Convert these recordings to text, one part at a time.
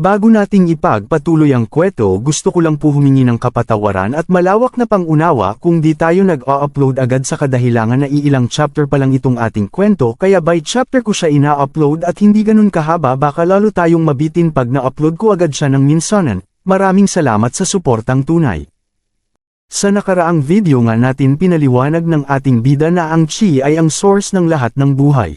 Bago nating ipagpatuloy ang kwento, gusto ko lang po humingi ng kapatawaran at malawak na pangunawa kung di tayo nag-o-upload agad sa kadahilangan na iilang chapter pa lang itong ating kwento, kaya by chapter ko siya ina-upload at hindi ganun kahaba, baka lalo tayong mabitin pag na-upload ko agad siya ng minsanan. Maraming salamat sa suportang tunay. Sa nakaraang video nga natin pinaliwanag ng ating bida na ang Chi ay ang source ng lahat ng buhay.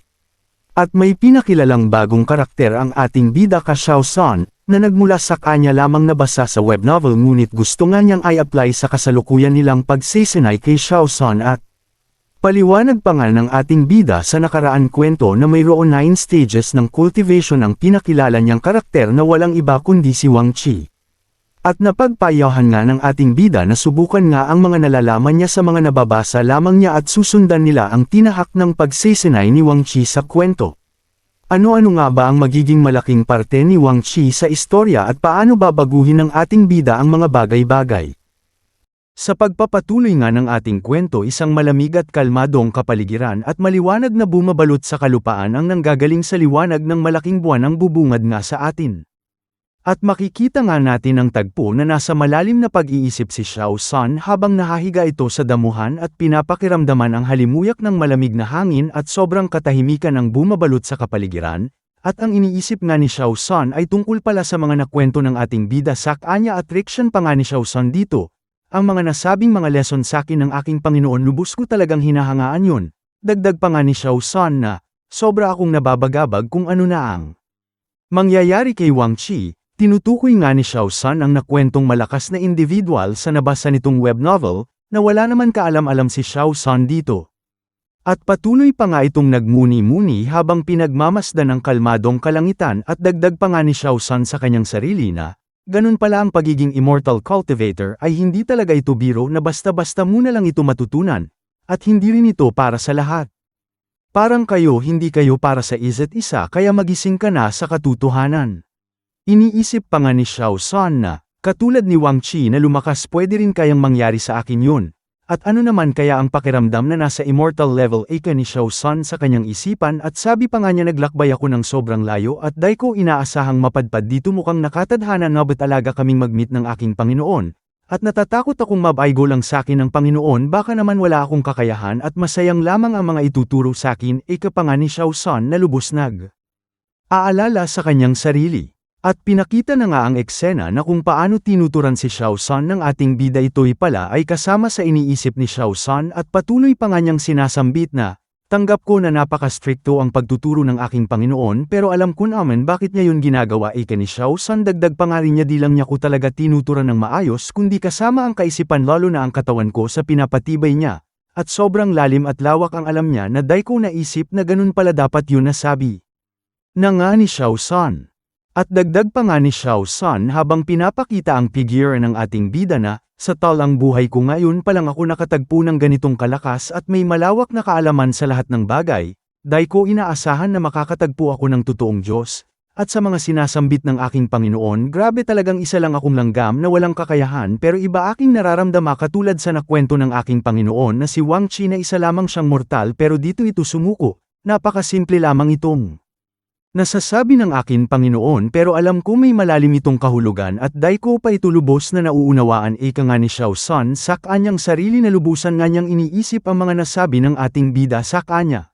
At may pinakilalang bagong karakter ang ating bida ka Xiao San, na nagmula sa kanya lamang nabasa sa web novel ngunit gusto nga niyang i-apply sa kasalukuyan nilang pagsesenay kay Xiao San at paliwanag pa nga ng ating bida sa nakaraan kwento na mayroon 9 stages ng cultivation ang pinakilala niyang karakter na walang iba kundi si Wang Chi. At napagpayahan nga ng ating bida na subukan nga ang mga nalalaman niya sa mga nababasa lamang niya at susundan nila ang tinahak ng pagsesenay ni Wang Chi sa kwento. Ano-ano nga ba ang magiging malaking parte ni Wang Chi sa istorya at paano babaguhin ng ating bida ang mga bagay-bagay? Sa pagpapatuloy nga ng ating kwento, isang malamig at kalmadong kapaligiran at maliwanag na bumabalot sa kalupaan ang nanggagaling sa liwanag ng malaking buwan ang bubungad nga sa atin. At makikita nga natin ang tagpo na nasa malalim na pag-iisip si Xiao San habang nahahiga ito sa damuhan at pinapakiramdaman ang halimuyak ng malamig na hangin at sobrang katahimikan ang bumabalot sa kapaligiran, at ang iniisip nga ni Xiao San ay tungkol pala sa mga nakwento ng ating bida sa kanya at reaksyon pa nga ni Xiao San dito. Ang mga nasabing mga lesson sa akin ng aking Panginoon, lubos ko talagang hinahangaan yun. Dagdag pa nga ni Xiao San na, sobra akong nababagabag kung ano na ang mangyayari kay Wang Chi. Tinutukoy nga ni Xiao San ang nakwentong malakas na individual sa nabasa nitong web novel, na wala naman kaalam-alam si Xiao San dito. At patuloy pa nga itong nagmuni-muni habang pinagmamasdan ang kalmadong kalangitan at dagdag pa nga ni Xiao San sa kanyang sarili na, ganun pala ang pagiging immortal cultivator ay hindi talaga ito biro na basta-basta muna lang ito matutunan, at hindi rin ito para sa lahat. Parang kayo hindi kayo para sa isa't isa kaya magising ka na sa katotohanan. Iniisip pa nga ni Xiao San na, katulad ni Wang Chi na lumakas pwede rin kayang mangyari sa akin yun. At ano naman kaya ang pakiramdam na nasa immortal level ka ni Xiao San sa kanyang isipan, at sabi pa nga niya, naglakbay ako ng sobrang layo at dahil ko inaasahang mapadpad dito, mukhang nakatadhana na ba't alaga kaming mag-meet ng aking Panginoon. At natatakot akong mabaigo lang sa akin ng Panginoon, baka naman wala akong kakayahan at masayang lamang ang mga ituturo sa akin. Ika pa nga ni Xiao San na lubos aalala sa kanyang sarili. At pinakita na nga ang eksena na kung paano tinuturan si Xiao San ng ating bida, ito'y pala ay kasama sa iniisip ni Xiao San at patuloy pa nga niyang sinasambit na, tanggap ko na napaka-stricto ang pagtuturo ng aking Panginoon pero alam ko naman bakit niya yun ginagawa. Ika ni Xiao San, dagdag pa nga rin niya, di lang niya ko talaga tinuturan ng maayos kundi kasama ang kaisipan lalo na ang katawan ko sa pinapatibay niya. At sobrang lalim at lawak ang alam niya na dahil ko naisip na ganun pala dapat yun nasabi na nga ni Xiao San. At dagdag pa nga ni Xiao San habang pinapakita ang figure ng ating bida na, sa talang buhay ko ngayon palang ako nakatagpo ng ganitong kalakas at may malawak na kaalaman sa lahat ng bagay, dahil ko inaasahan na makakatagpo ako ng totoong Diyos, at sa mga sinasambit ng aking Panginoon, grabe talagang isa lang akong langgam na walang kakayahan pero iba aking nararamdama, katulad sa nakwento ng aking Panginoon na si Wang Chi na isa lamang siyang mortal pero dito ito sumuko, napakasimple lamang itong nasasabi ng akin Panginoon pero alam ko may malalim itong kahulugan at dahil ko pa ito lubos na nauunawaan. Ika nga ni Xiao San sa kanyang sarili na lubusan nga niyang iniisip ang mga nasabi ng ating bida sa kanya.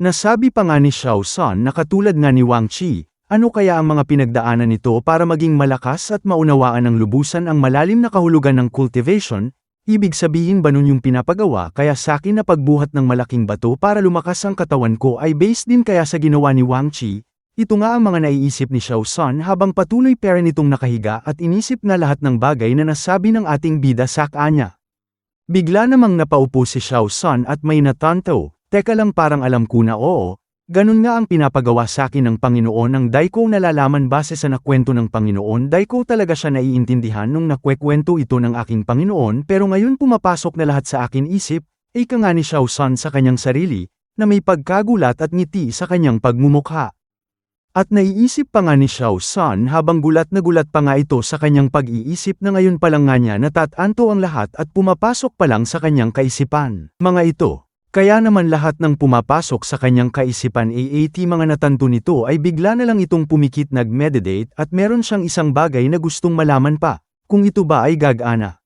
Nasabi pa nga ni Xiao San na katulad nga ni Wang Chi, ano kaya ang mga pinagdaanan nito para maging malakas at maunawaan ng lubusan ang malalim na kahulugan ng cultivation. Ibig sabihin ba nun yung pinapagawa kaya sa akin na pagbuhat ng malaking bato para lumakas ang katawan ko ay based din kaya sa ginawa ni Wang Chi? Ito nga ang mga naiisip ni Xiao San habang patuloy pa rin itong nakahiga at inisip na lahat ng bagay na nasabi ng ating bida sa kanya. Bigla namang napaupo si Xiao San at may natanto, teka lang, parang alam ko na, oo. Ganun nga ang pinapagawa sa akin ng Panginoon ng dahil ko nalalaman base sa nakwento ng Panginoon. Dahil ko talaga siya naiintindihan nung nakwekwento ito ng aking Panginoon pero ngayon pumapasok na lahat sa akin isip. Ika nga ni Xiao San sa kanyang sarili, na may pagkagulat at ngiti sa kanyang pagmumukha. At naiisip pa nga ni Xiao San habang gulat na gulat pa nga ito sa kanyang pag-iisip na ngayon pa lang nga niya natatanto ang lahat at pumapasok pa lang sa kanyang kaisipan. Mga ito. Kaya naman lahat ng pumapasok sa kanyang kaisipan mga natanto nito ay bigla na lang itong pumikit nag-meditate at meron siyang isang bagay na gustong malaman pa, kung ito ba ay gagana.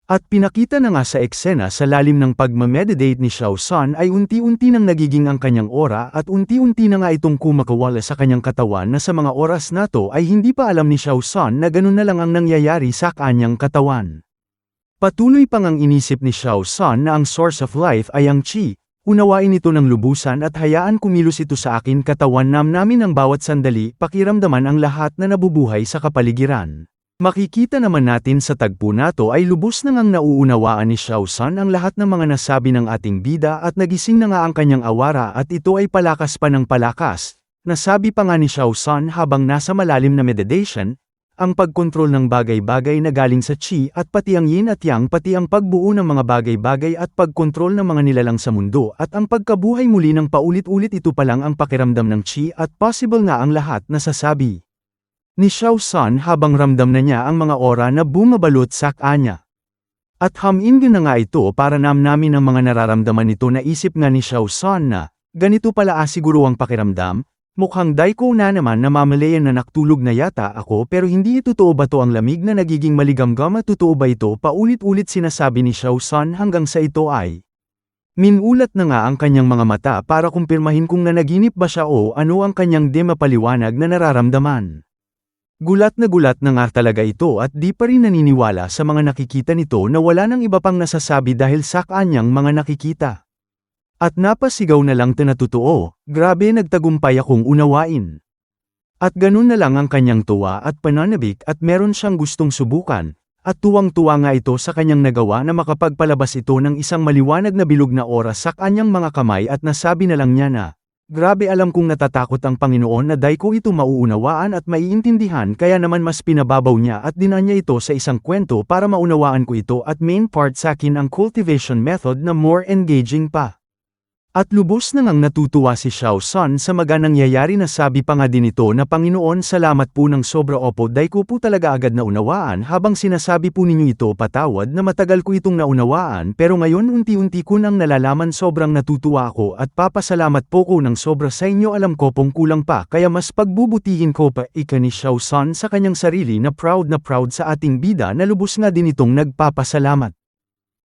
At pinakita na nga sa eksena sa lalim ng pagmameditate ni Xiao San ay unti-unti nang nagiging ang kanyang aura at unti-unti na nga itong kumakawala sa kanyang katawan na sa mga oras na to ay hindi pa alam ni Xiao San na ganun na lang ang nangyayari sa kanyang katawan. Patuloy pang ang inisip ni Xiao San na ang source of life ay ang Qi, unawain ito ng lubusan at hayaan kumilos ito sa akin katawan namin ng bawat sandali pakiramdaman ang lahat na nabubuhay sa kapaligiran. Makikita naman natin sa tagpo na to ay lubos na ngang nauunawaan ni Xiao San ang lahat ng mga nasabi ng ating bida at nagising na nga ang kanyang awara at ito ay palakas pa ng palakas. Nasabi pa nga ni Xiao San habang nasa malalim na meditation, ang pagkontrol ng bagay-bagay na galing sa Qi at pati ang yin at yang pati ang pagbuo ng mga bagay-bagay at pagkontrol ng mga nilalang sa mundo at ang pagkabuhay muli ng paulit-ulit ito pa lang ang pakiramdam ng Qi at possible nga ang lahat na sasabi ni Xiao San habang ramdam na niya ang mga aura na bumabalot sa kanya. At hamin na nga ito para namin ang mga nararamdaman nito na isip nga ni Xiao San na, ganito pala siguro ang pakiramdam. Mukhang Daiko na naman na mamalayan na naktulog na yata ako pero hindi totoo ba to ang lamig na nagiging maligamgam at totoo ba ito paulit-ulit sinasabi ni Xiao San hanggang sa ito ay minulat na nga ang kanyang mga mata para kumpirmahin kung nanaginip ba siya o ano ang kanyang di mapaliwanag na nararamdaman. Gulat na nga talaga ito at di pa rin naniniwala sa mga nakikita nito na wala nang iba pang nasasabi dahil sa kanyang mga nakikita. At napasigaw na lang na totoo, grabe nagtagumpay akong unawain. At ganun na lang ang kanyang tuwa at pananabik at meron siyang gustong subukan, at tuwang-tuwa nga ito sa kanyang nagawa na makapagpalabas ito ng isang maliwanag na bilog na oras sa kanyang mga kamay at nasabi na lang niya na, grabe alam kong natatakot ang Panginoon na dahil ko ito mauunawaan at maiintindihan kaya naman mas pinababaw niya at dinanya ito sa isang kwento para maunawaan ko ito at main part sa akin ang cultivation method na more engaging pa. At lubos na ngang natutuwa si Xiao San sa maganang nangyayari na sabi pa nga din ito na Panginoon salamat po ng sobra opo dahil ko po talaga agad na unawaan habang sinasabi po ninyo ito patawad na matagal ko itong naunawaan pero ngayon unti-unti ko nang nalalaman sobrang natutuwa ako at papasalamat po ko ng sobra sa inyo alam ko pong kulang pa kaya mas pagbubutihin ko pa ni Xiao San sa kanyang sarili na proud sa ating bida na lubos nga din itong nagpapasalamat.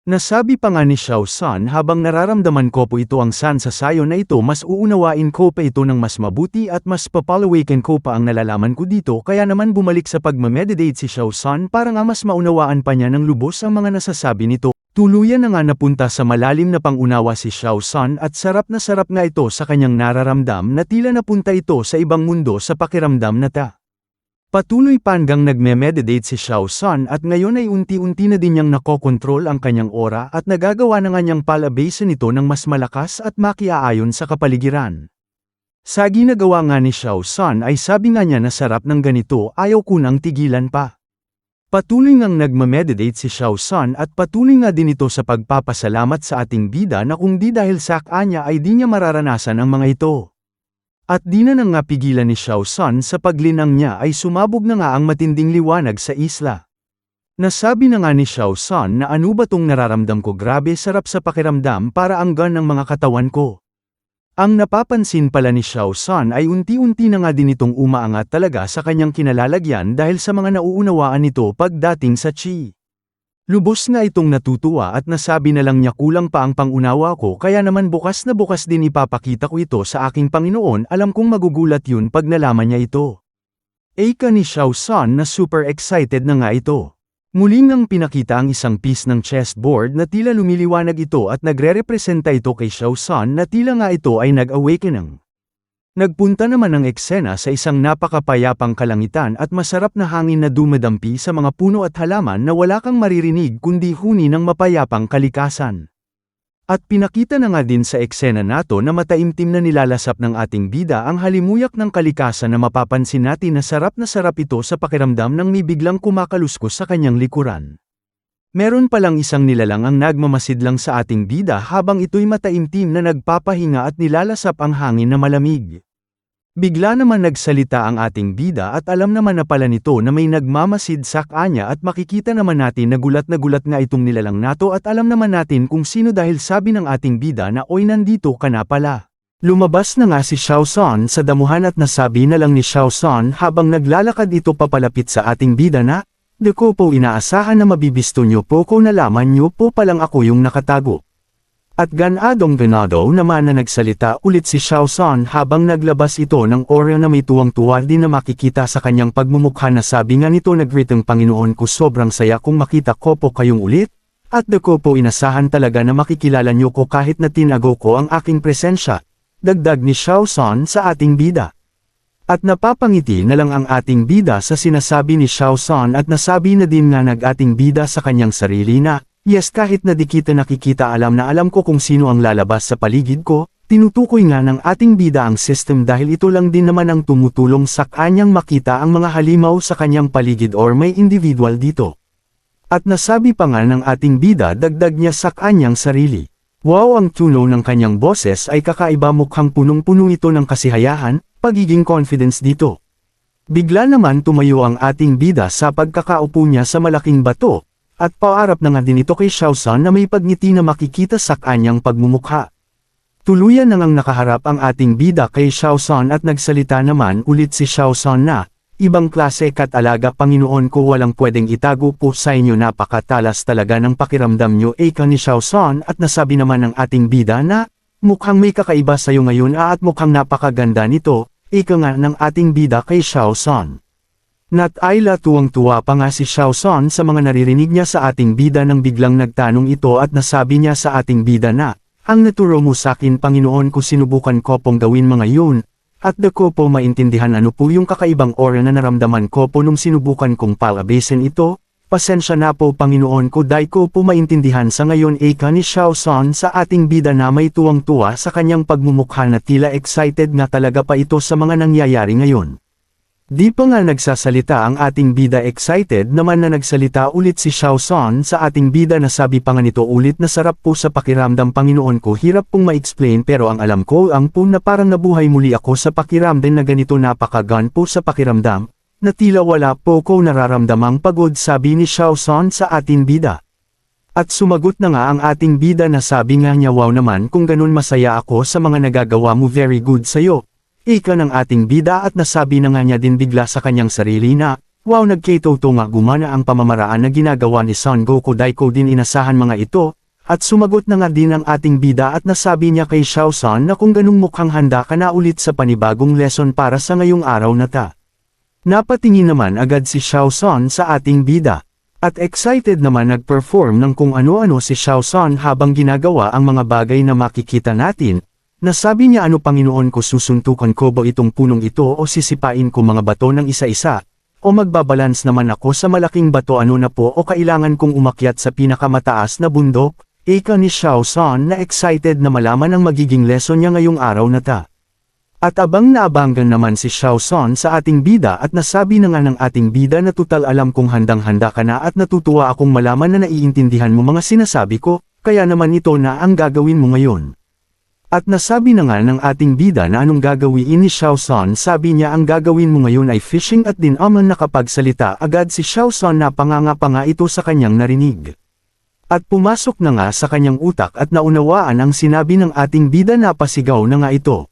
Nasabi pa nga ni Xiao San habang nararamdaman ko po ito ang san sa sayo na ito mas uunawain ko pa ito ng mas mabuti at mas papalawakin ko pa ang nalalaman ko dito kaya naman bumalik sa pagmameditate si Xiao San para nga mas maunawaan pa niya ng lubos ang mga nasasabi nito. Tuluyan na nga napunta sa malalim na pangunawa si Xiao San at sarap nga ito sa kanyang nararamdam na tila napunta ito sa ibang mundo sa pakiramdam na ta. Patuloy pa hanggang nagme-meditate si Xiao San at ngayon ay unti-unti na din niyang nakokontrol ang kanyang aura at nagagawa na nga niyang palabasin ito ng mas malakas at makiaayon sa kapaligiran. Sa ginagawa nga ni Xiao San ay sabi nga niya na sarap ng ganito ayaw ko nang tigilan pa. Patuloy ngang nagme-meditate si Xiao San at patuloy nga din ito sa pagpapasalamat sa ating bida na kung di dahil sa kanya ay di niya mararanasan ang mga ito. At di na nang pigilan ni Xiao San sa paglinang niya ay sumabog na nga ang matinding liwanag sa isla. Nasabi na nga ni Xiao San na ano ba tong nararamdam ko grabe sarap sa pakiramdam para anggan ng mga katawan ko. Ang napapansin pala ni Xiao San ay unti-unti na nga din itong umaangat talaga sa kanyang kinalalagyan dahil sa mga nauunawaan nito pagdating sa Qi. Lubos na itong natutuwa at nasabi na lang niya kulang pa ang pangunawa ko kaya naman bukas na bukas din ipapakita ko ito sa aking Panginoon alam kong magugulat yun pag nalaman niya ito. Ika ni Xiao San na super excited na nga ito. Muling nang pinakita ang isang piece ng chessboard na tila lumiliwanag ito at nagre-representa ito kay Xiao San na tila nga ito ay nag-awakening. Nagpunta naman ang eksena sa isang napakapayapang kalangitan at masarap na hangin na dumadampi sa mga puno at halaman na wala kang maririnig kundi huni ng mapayapang kalikasan. At pinakita na nga din sa eksena nato na mataimtim na nilalasap ng ating bida ang halimuyak ng kalikasan na mapapansin natin na sarap ito sa pakiramdam ng may biglang kumakaluskos sa kanyang likuran. Meron palang isang nilalang ang nagmamasid lang sa ating bida habang ito'y mataimtim na nagpapahinga at nilalasap ang hangin na malamig. Bigla naman nagsalita ang ating bida at alam naman na pala nito na may nagmamasid sa kanya at makikita naman natin na gulat nga itong nilalang nato at alam naman natin kung sino dahil sabi ng ating bida na oy nandito ka na pala. Lumabas na nga si Xiao San sa damuhan at nasabi na lang ni Xiao San habang naglalakad ito papalapit sa ating bida na, "Di ko po inaasahan na mabibisto nyo po ko nalaman nyo po palang ako yung nakatago." At ganadong naman na nagsalita ulit si Xiao San habang naglabas ito ng aura na may tuwang-tuwa din na makikita sa kanyang pagmumukha na sabi nga nito nagritong Panginoon ko sobrang saya kung makita ko po kayong ulit, at di ko po inasahan talaga na makikilala niyo ko kahit na tinago ko ang aking presensya, dagdag ni Xiao San sa ating bida. At napapangiti na lang ang ating bida sa sinasabi ni Xiao San at nasabi na din nga nag-ating bida sa kanyang sarili na, yes kahit na di kita nakikita alam na alam ko kung sino ang lalabas sa paligid ko, tinutukoy nga ng ating bida ang system dahil ito lang din naman ang tumutulong sa kanyang makita ang mga halimaw sa kanyang paligid or may individual dito. At nasabi pa nga ng ating bida dagdag niya sa kanyang sarili. Wow, ang tuno ng kanyang boses ay kakaiba, mukhang punong-puno ito ng kasiyahan, pagiging confidence dito. Bigla naman tumayo ang ating bida sa pagkakaupo niya sa malaking bato. At paarap na nga din ito kay Xiao San na may pagngiti na makikita sa kanyang pagmumukha. Tuluyan na ngang nakaharap ang ating bida kay Xiao San at nagsalita naman ulit si Xiao San na, ibang klase kat alaga Panginoon ko walang pwedeng itago po sa inyo napakatalas talaga ng pakiramdam nyo ika ni Xiao San at nasabi naman ng ating bida na, mukhang may kakaiba sa'yo ngayon at mukhang napakaganda nito, ika nga ng ating bida kay Xiao San. Nat-ayla tuwang-tuwa pa nga si Xiao San sa mga naririnig niya sa ating bida nang biglang nagtanong ito at nasabi niya sa ating bida na, ang naturo mo sakin Panginoon ko sinubukan ko pong gawin mga yun, at di ko po maintindihan ano po yung kakaibang aura na naramdaman ko po nung sinubukan kong palabasin ito, pasensya na po Panginoon ko dahil ko po maintindihan sa ngayon ika ni Xiao San sa ating bida na may tuwang-tuwa sa kanyang pagmumukha na tila excited nga talaga pa ito sa mga nangyayari ngayon. Di pa nga nagsasalita ang ating bida excited naman na nagsalita ulit si Xiao San sa ating bida na sabi pa nga nito ulit na sarap po sa pakiramdam Panginoon ko hirap pong ma-explain pero ang alam ko ang po na parang nabuhay muli ako sa pakiramdam na ganito napakagaan po sa pakiramdam, na tila wala po ko nararamdamang pagod sabi ni Xiao San sa ating bida. At sumagot na nga ang ating bida na sabi nga niya wow naman kung ganun masaya ako sa mga nagagawa mo very good sayo. Ika ng ating bida at nasabi na nga niya din bigla sa kanyang sarili na, wow nagkitoto nga gumana ang pamamaraan na ginagawa ni Son Goku dahil ko din inasahan mga ito, at sumagot na nga din ang ating bida at nasabi niya kay Xiao San na kung ganung mukhang handa ka na ulit sa panibagong lesson para sa ngayong araw na ta. Napatingin naman agad si Xiao San sa ating bida, at excited naman nag-perform ng kung ano-ano si Xiao San habang ginagawa ang mga bagay na makikita natin. Nasabi niya ano Panginoon ko susuntukan ko ba itong punong ito o sisipain ko mga bato ng isa-isa, o magbabalance naman ako sa malaking bato ano na po o kailangan kong umakyat sa pinakamataas na bundok, ika ni Xiao San na excited na malaman ang magiging lesson niya ngayong araw na ta. At abang naabanggan naman si Xiao San sa ating bida at nasabi na nga ng ating bida na tutal alam kong handang-handa ka na at natutuwa akong malaman na naiintindihan mo mga sinasabi ko, kaya naman ito na ang gagawin mo ngayon. At nasabi na nga ng ating bida na anong gagawin ni Xiao San sabi niya ang gagawin mo ngayon ay fishing at din aman nakapagsalita agad si Xiao San na panganga ito sa kanyang narinig. At pumasok na nga sa kanyang utak at naunawaan ang sinabi ng ating bida na pasigaw na nga ito.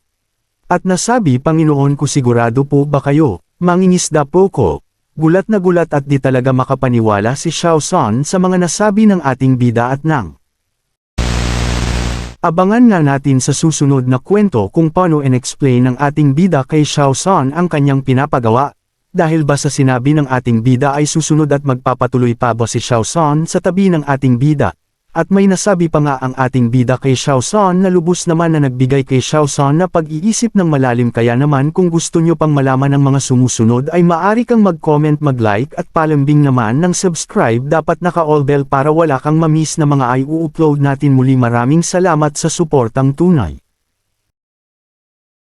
At nasabi Panginoon ko sigurado po ba kayo, mangingisda po ko. Gulat na gulat at di talaga makapaniwala si Xiao San sa mga nasabi ng ating bida at nang. Abangan nga natin sa susunod na kwento kung paano in-explain ng ating bida kay Xiao San ang kanyang pinapagawa. Dahil ba sa sinabi ng ating bida ay susunod at magpapatuloy pa ba si Xiao San sa tabi ng ating bida. At may nasabi pa nga ang ating bida kay Xiao San na lubos naman na nagbigay kay Xiao San na pag-iisip ng malalim kaya naman kung gusto nyo pang malaman ng mga sumusunod ay maaari kang mag-comment mag-like at palambing naman ng subscribe dapat naka-all bell para wala kang ma-miss na mga i-upload natin muli maraming salamat sa suportang tunay.